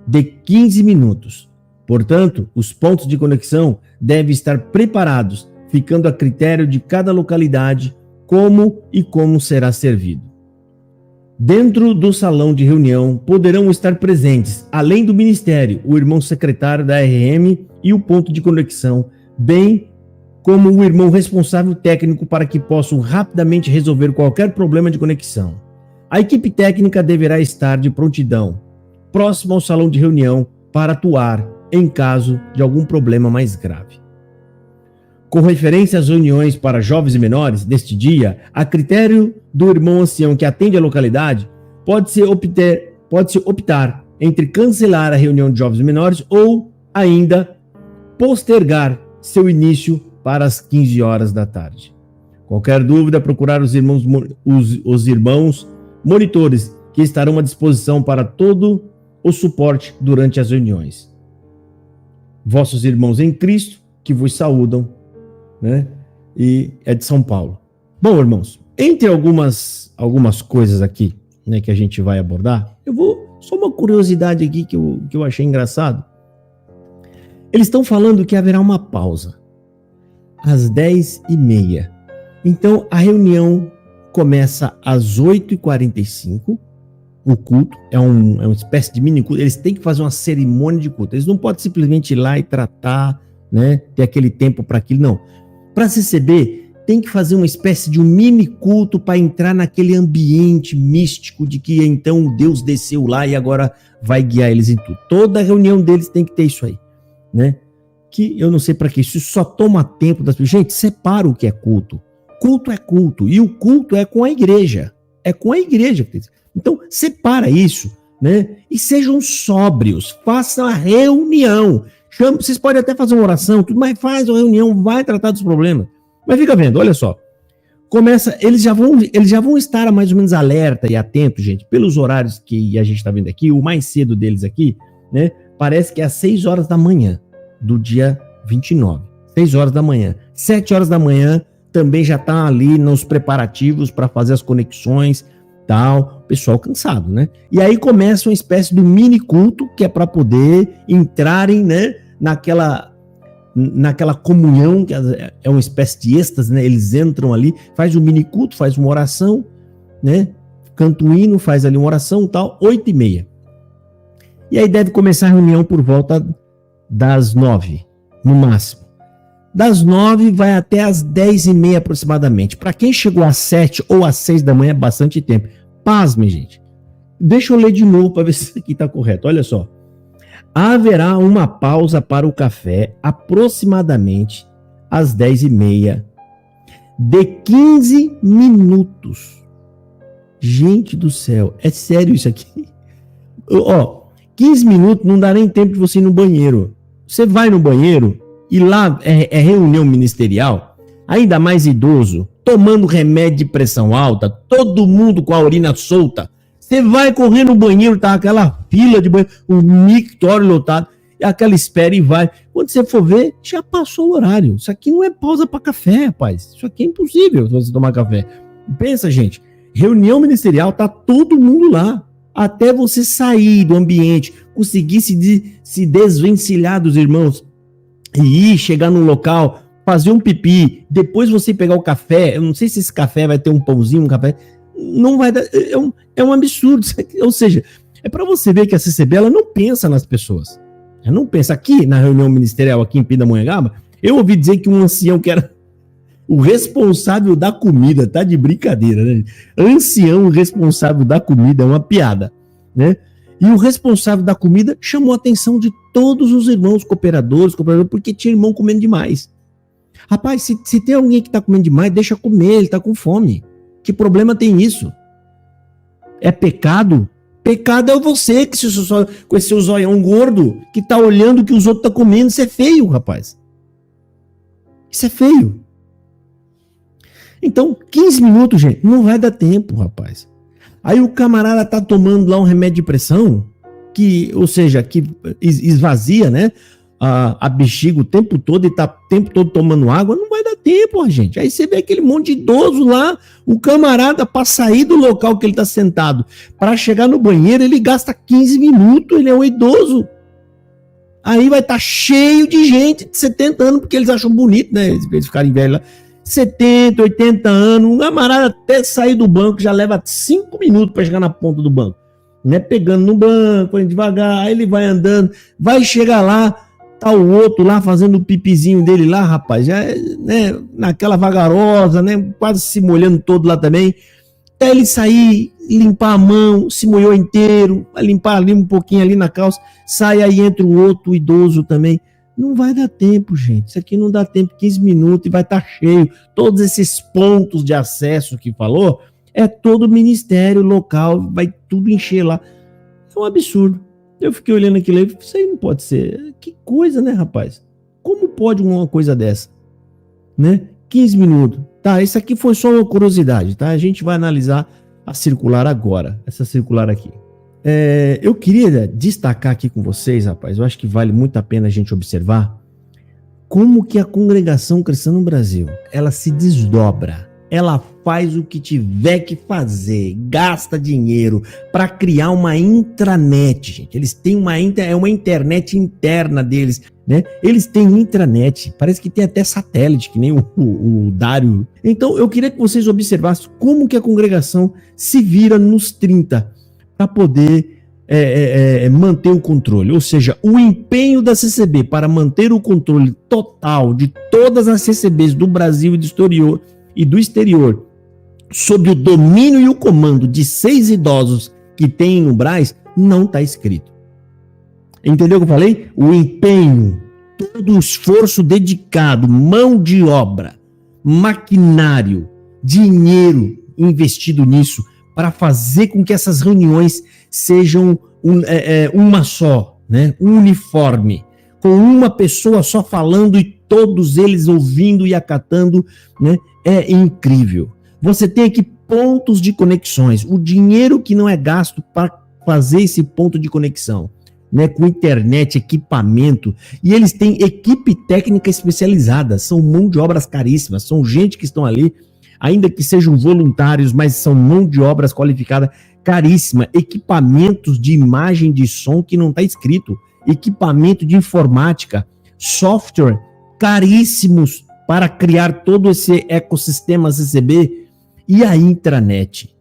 De 15 minutos. Portanto, os pontos de conexão devem estar preparados, ficando a critério de cada localidade como será servido. Dentro do salão de reunião poderão estar presentes, além do ministério, o irmão secretário da RM e o ponto de conexão, bem como o irmão responsável técnico para que possam rapidamente resolver qualquer problema de conexão. A equipe técnica deverá estar de prontidão, próximo ao salão de reunião, para atuar em caso de algum problema mais grave. Com referência às reuniões para jovens e menores, neste dia, a critério do irmão ancião que atende a localidade, pode-se optar entre cancelar a reunião de jovens e menores ou ainda postergar seu início para as 15 horas da tarde. Qualquer dúvida, procurar os irmãos monitores que estarão à disposição para todo o suporte durante as reuniões. Vossos irmãos em Cristo que vos saúdam, né? E é de São Paulo. Bom, irmãos, entre algumas coisas aqui, né, que a gente vai abordar, só uma curiosidade aqui que eu achei engraçado. Eles estão falando que haverá uma pausa às 10h30. Então a reunião começa às 8h45. O culto é uma espécie de mini culto. Eles têm que fazer uma cerimônia de culto. Eles não podem simplesmente ir lá e tratar, né, ter aquele tempo para aquilo, não. Para receber, tem que fazer uma espécie de um mini culto para entrar naquele ambiente místico de que então Deus desceu lá e agora vai guiar eles em tudo. Toda reunião deles tem que ter isso aí, né? Que eu não sei para que isso só toma tempo das pessoas. Gente, separa o que é culto. Culto é culto e o culto é com a igreja. É com a igreja. Então, separa isso, né? E sejam sóbrios, façam a reunião. Vocês podem até fazer uma oração, tudo, mas faz a reunião, vai tratar dos problemas. Mas fica vendo, olha só. Começa, eles já vão estar mais ou menos alerta e atento, gente, pelos horários que a gente está vendo aqui. O mais cedo deles aqui, né? Parece que é às 6 horas da manhã do dia 29. 6 horas da manhã. 7 horas da manhã também já tá ali nos preparativos para fazer as conexões, tal, pessoal cansado, né? E aí começa uma espécie de mini culto, que é para poder entrarem, né, naquela comunhão, que é uma espécie de êxtase, né? Eles entram ali, faz um mini culto, faz uma oração, né? Canta um hino, faz ali uma oração, tal, 8h30. E aí deve começar a reunião por volta das 9, no máximo. Das 9 vai até as 10h30 aproximadamente. Para quem chegou às 7 ou às 6 da manhã é bastante tempo. Pasmem, gente. Deixa eu ler de novo para ver se isso aqui está correto. Olha só. Haverá uma pausa para o café aproximadamente às 10h30 de 15 minutos. Gente do céu, é sério isso aqui? Ó, 15 minutos não dá nem tempo de você ir no banheiro. Você vai no banheiro e lá é reunião ministerial, ainda mais idoso, tomando remédio de pressão alta, todo mundo com a urina solta. Você vai correr no banheiro, tá aquela fila de banheiro, o mictório lotado, aquela espera e vai. Quando você for ver, já passou o horário. Isso aqui não é pausa para café, rapaz. Isso aqui é impossível você tomar café. Pensa, gente, reunião ministerial, tá todo mundo lá. Até você sair do ambiente, conseguir se desvencilhar dos irmãos e ir, chegar num local, fazer um pipi, depois você pegar o café. Eu não sei se esse café vai ter um pãozinho, um café. Não vai dar. É um absurdo. Ou seja, é para você ver que a CCB ela não pensa nas pessoas. Ela não pensa. Aqui na reunião ministerial, aqui em Pindamonhangaba, eu ouvi dizer que um ancião que era o responsável da comida, tá de brincadeira, né? Ancião responsável da comida é uma piada, né? E o responsável da comida chamou a atenção de todos os irmãos cooperadores, porque tinha irmão comendo demais. Rapaz, se tem alguém que tá comendo demais, deixa comer, ele tá com fome. Que problema tem isso? É pecado? Pecado é você que com esse seu zoião gordo que tá olhando o que os outros tá comendo. Isso é feio, rapaz. Isso é feio. Então, 15 minutos, gente, não vai dar tempo, rapaz. Aí o camarada tá tomando lá um remédio de pressão, ou seja, que esvazia, né, a bexiga o tempo todo e tá o tempo todo tomando água, não vai dar tempo, gente. Aí você vê aquele monte de idoso lá, o camarada, para sair do local que ele tá sentado, para chegar no banheiro, ele gasta 15 minutos, ele é um idoso. Aí vai estar cheio de gente de 70 anos, porque eles acham bonito, né, eles ficarem velhos lá. 70, 80 anos, um camarada até sair do banco já leva 5 minutos para chegar na ponta do banco, né? Pegando no banco, devagar, aí ele vai andando, vai chegar lá, tá o outro lá fazendo o pipizinho dele lá, rapaz, já, né? Naquela vagarosa, né? Quase se molhando todo lá também, até ele sair, limpar a mão, se molhou inteiro, vai limpar ali um pouquinho ali na calça, sai aí entra o outro idoso também. Não vai dar tempo, gente. Isso aqui não dá tempo, 15 minutos e vai estar cheio. Todos esses pontos de acesso que falou, é todo o ministério local, vai tudo encher lá. É um absurdo. Eu fiquei olhando aquilo aí, isso aí não pode ser. Que coisa, né, rapaz? Como pode uma coisa dessa? Né? 15 minutos. Tá, isso aqui foi só uma curiosidade, tá? A gente vai analisar a circular agora, essa circular aqui. Eu queria destacar aqui com vocês, rapaz, eu acho que vale muito a pena a gente observar como que a Congregação Cristã no Brasil, ela se desdobra, ela faz o que tiver que fazer, gasta dinheiro para criar uma intranet, gente. Eles têm uma internet interna deles, né? Eles têm intranet, parece que tem até satélite, que nem o Dário. Então, eu queria que vocês observassem como que a congregação se vira nos 30 para poder manter o controle. Ou seja, o empenho da CCB para manter o controle total de todas as CCBs do Brasil e do exterior, sob o domínio e o comando de 6 idosos que tem no Brás, não está escrito. Entendeu o que eu falei? O empenho, todo o esforço dedicado, mão de obra, maquinário, dinheiro investido nisso, para fazer com que essas reuniões sejam uma só, né? Um uniforme, com uma pessoa só falando e todos eles ouvindo e acatando, né? É incrível. Você tem aqui pontos de conexões, o dinheiro que não é gasto para fazer esse ponto de conexão. né, com internet, equipamento, e eles têm equipe técnica especializada, são mão de obras caríssimas, são gente que estão ali, ainda que sejam voluntários, mas são mão de obras qualificada, caríssima, equipamentos de imagem, de som que não está escrito, equipamento de informática, software caríssimos para criar todo esse ecossistema CCB e a intranet.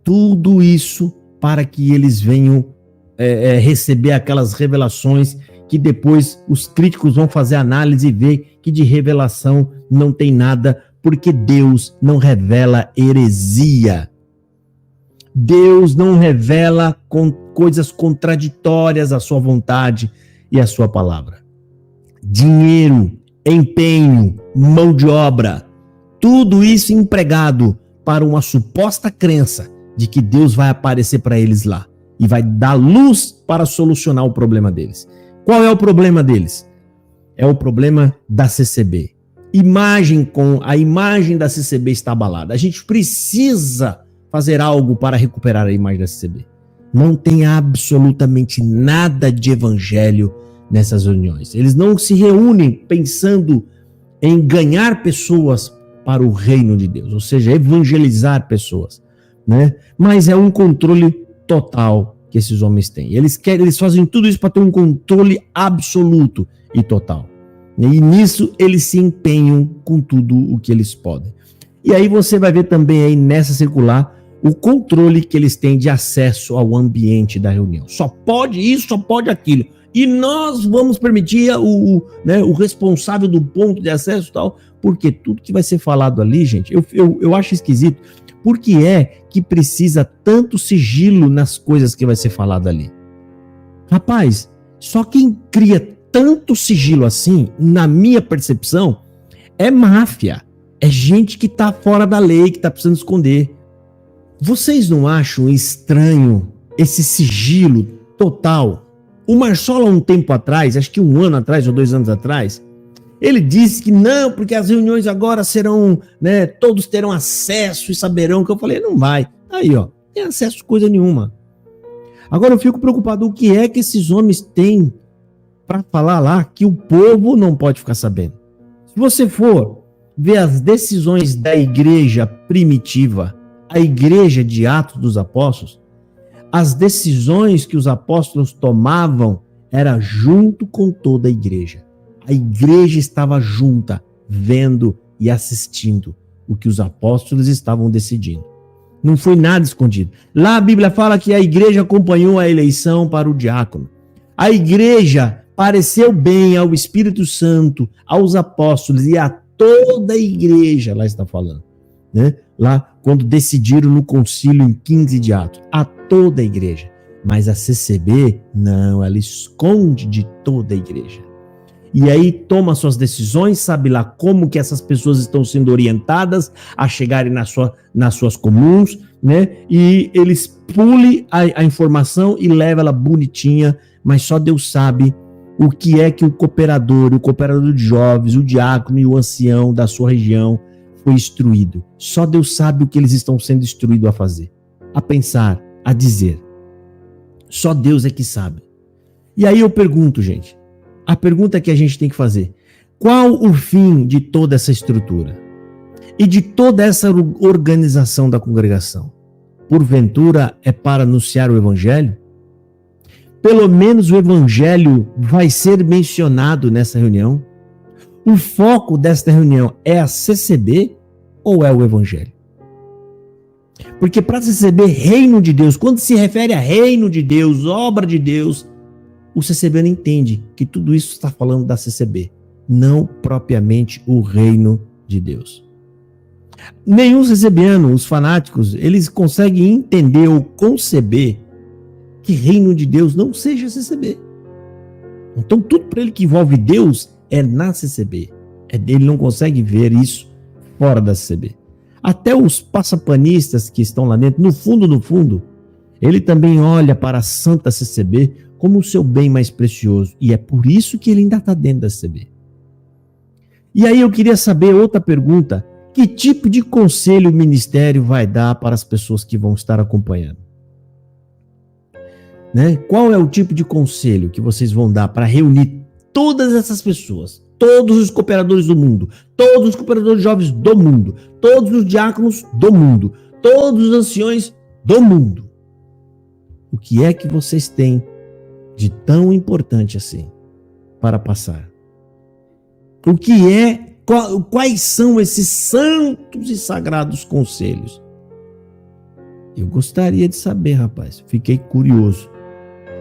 Tudo isso para que eles venham receber aquelas revelações que depois os críticos vão fazer análise e ver que de revelação não tem nada, porque Deus não revela heresia. Deus não revela coisas contraditórias à sua vontade e à sua palavra. Dinheiro, empenho, mão de obra, tudo isso empregado para uma suposta crença de que Deus vai aparecer para eles lá e vai dar luz para solucionar o problema deles. Qual é o problema deles? É o problema da CCB. A imagem da CCB está abalada. A gente precisa fazer algo para recuperar a imagem da CCB. Não tem absolutamente nada de evangelho nessas reuniões. Eles não se reúnem pensando em ganhar pessoas para o reino de Deus, ou seja, evangelizar pessoas, né? Mas é um controle total que esses homens têm. Eles fazem tudo isso para ter um controle absoluto e total. E nisso eles se empenham com tudo o que eles podem. E aí você vai ver também aí nessa circular o controle que eles têm de acesso ao ambiente da reunião. Só pode isso, só pode aquilo. E nós vamos permitir o responsável do ponto de acesso e tal, porque tudo que vai ser falado ali, gente, eu acho esquisito. Por que é que precisa tanto sigilo nas coisas que vai ser falado ali? Rapaz, só quem cria tanto sigilo assim, na minha percepção, é máfia. É gente que tá fora da lei, que tá precisando esconder. Vocês não acham estranho esse sigilo total? O Marçola, um tempo atrás, acho que 1 ano atrás ou 2 anos atrás, ele disse que não, porque as reuniões agora serão, né, todos terão acesso e saberão, que eu falei, não vai. Aí, ó, não tem acesso a coisa nenhuma. Agora eu fico preocupado, o que é que esses homens têm para falar lá que o povo não pode ficar sabendo? Se você for ver as decisões da igreja primitiva, a igreja de Atos dos Apóstolos, as decisões que os apóstolos tomavam era junto com toda a igreja. A igreja estava junta, vendo e assistindo o que os apóstolos estavam decidindo. Não foi nada escondido. Lá a Bíblia fala que a igreja acompanhou a eleição para o diácono. A igreja pareceu bem ao Espírito Santo, aos apóstolos e a toda a igreja, lá está falando, né? Lá quando decidiram no concílio em 15 de Atos, a toda a igreja. Mas a CCB, não, ela esconde de toda a igreja. E aí toma suas decisões, sabe lá como que essas pessoas estão sendo orientadas a chegarem nas suas comuns, né? E eles pulem a informação e levam ela bonitinha, mas só Deus sabe o que é que o cooperador de jovens, o diácono e o ancião da sua região foi instruído. Só Deus sabe o que eles estão sendo instruídos a fazer, a pensar, a dizer. Só Deus é que sabe. E aí eu pergunto, gente, a pergunta que a gente tem que fazer: qual o fim de toda essa estrutura? E de toda essa organização da congregação? Porventura é para anunciar o evangelho? Pelo menos o evangelho vai ser mencionado nessa reunião? O foco desta reunião é a CCB ou é o evangelho? Porque para a CCB, reino de Deus, quando se refere a reino de Deus, obra de Deus, o CCB não entende que tudo isso está falando da CCB, não propriamente o reino de Deus. Nenhum CCBiano, os fanáticos, eles conseguem entender ou conceber que reino de Deus não seja CCB. Então tudo para ele que envolve Deus é na CCB. Ele não consegue ver isso fora da CCB. Até os passapanistas que estão lá dentro, no fundo, ele também olha para a Santa CCB como o seu bem mais precioso. E é por isso que ele ainda está dentro da CCB. E aí eu queria saber outra pergunta: que tipo de conselho o ministério vai dar para as pessoas que vão estar acompanhando? né? Qual é o tipo de conselho que vocês vão dar para reunir todas essas pessoas, todos os cooperadores do mundo, todos os cooperadores jovens do mundo, todos os diáconos do mundo, todos os anciões do mundo? O que é que vocês têm de tão importante assim para passar? O que é, quais são esses santos e sagrados conselhos? Eu gostaria de saber, rapaz. Fiquei curioso,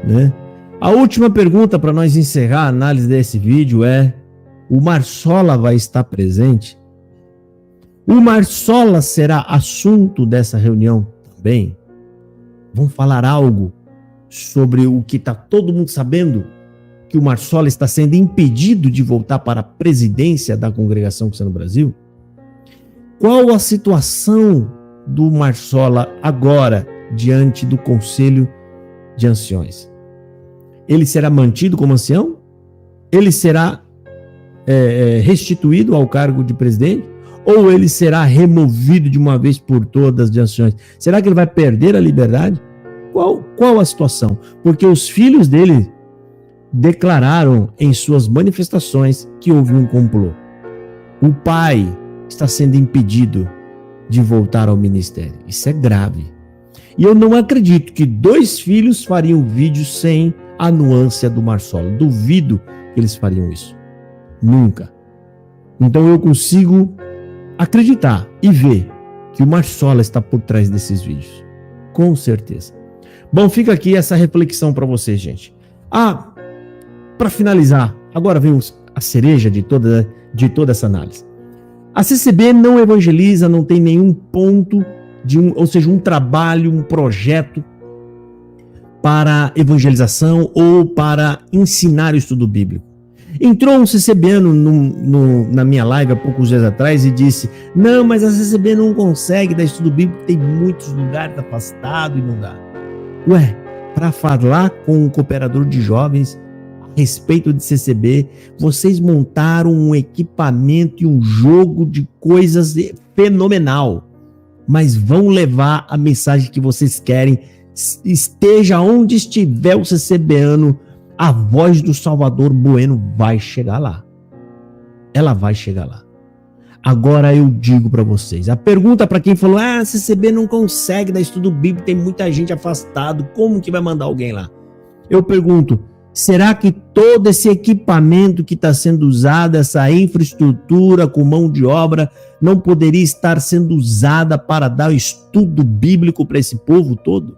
né? A última pergunta para nós encerrar a análise desse vídeo é: o Marsola vai estar presente? O Marsola será assunto dessa reunião também? Vão falar algo sobre o que está todo mundo sabendo? Que o Marsola está sendo impedido de voltar para a presidência da Congregação Cristã no Brasil? Qual a situação do Marsola agora diante do Conselho de Anciões? Ele será mantido como ancião? Ele será restituído ao cargo de presidente? Ou ele será removido de uma vez por todas de anciões? Será que ele vai perder a liberdade? Qual a situação? Porque os filhos dele declararam em suas manifestações que houve um complô. O pai está sendo impedido de voltar ao ministério. Isso é grave. E eu não acredito que 2 filhos fariam vídeo sem a nuance do Marsola. Duvido que eles fariam isso. Nunca. Então eu consigo acreditar e ver que o Marsola está por trás desses vídeos. Com certeza. Bom, fica aqui essa reflexão para vocês, gente. Para finalizar, agora vem a cereja de toda essa análise. A CCB não evangeliza, não tem nenhum ponto ou seja, um trabalho, um projeto para evangelização ou para ensinar o estudo bíblico. Entrou um CCBano na minha live há poucos dias atrás e disse: não, mas a CCB não consegue dar estudo bíblico, tem muitos lugares afastados e não dá. Ué, para falar com um cooperador de jovens a respeito de CCB, vocês montaram um equipamento e um jogo de coisas fenomenal, mas vão levar a mensagem que vocês querem, esteja onde estiver o CCBano, a voz do Salvador Bueno vai chegar lá. Ela vai chegar lá. Agora eu digo para vocês, a pergunta para quem falou: a CCB não consegue dar estudo bíblico, tem muita gente afastado, como que vai mandar alguém lá? Eu pergunto, será que todo esse equipamento que está sendo usado, essa infraestrutura com mão de obra, não poderia estar sendo usada para dar o estudo bíblico para esse povo todo?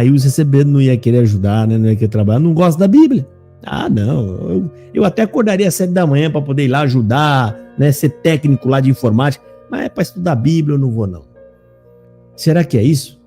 E o CCB não ia querer ajudar, né? Não ia querer trabalhar, não gosta da Bíblia. Não, eu até acordaria às 7 da manhã para poder ir lá ajudar, né? Ser técnico lá de informática, mas é para estudar a Bíblia eu não vou não. Será que é isso?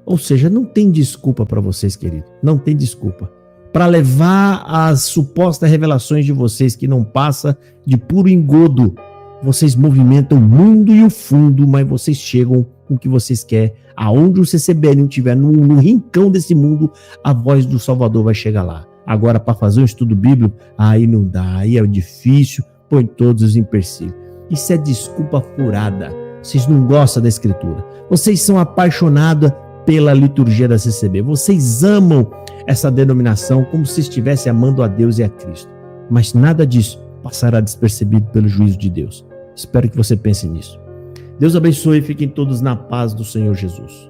Ou seja, não tem desculpa para vocês, queridos, não tem desculpa. Para levar as supostas revelações de vocês que não passa de puro engodo, vocês movimentam o mundo e o fundo, mas vocês chegam com o que vocês querem. Aonde o CCBN estiver, no rincão desse mundo, a voz do Salvador vai chegar lá. Agora, para fazer um estudo bíblico, aí não dá, aí é difícil, põe todos os empecilhos. Isso é desculpa furada. Vocês não gostam da Escritura. Vocês são apaixonados pela liturgia da CCB. Vocês amam essa denominação como se estivesse amando a Deus e a Cristo. Mas nada disso passará despercebido pelo juízo de Deus. Espero que você pense nisso. Deus abençoe e fiquem todos na paz do Senhor Jesus.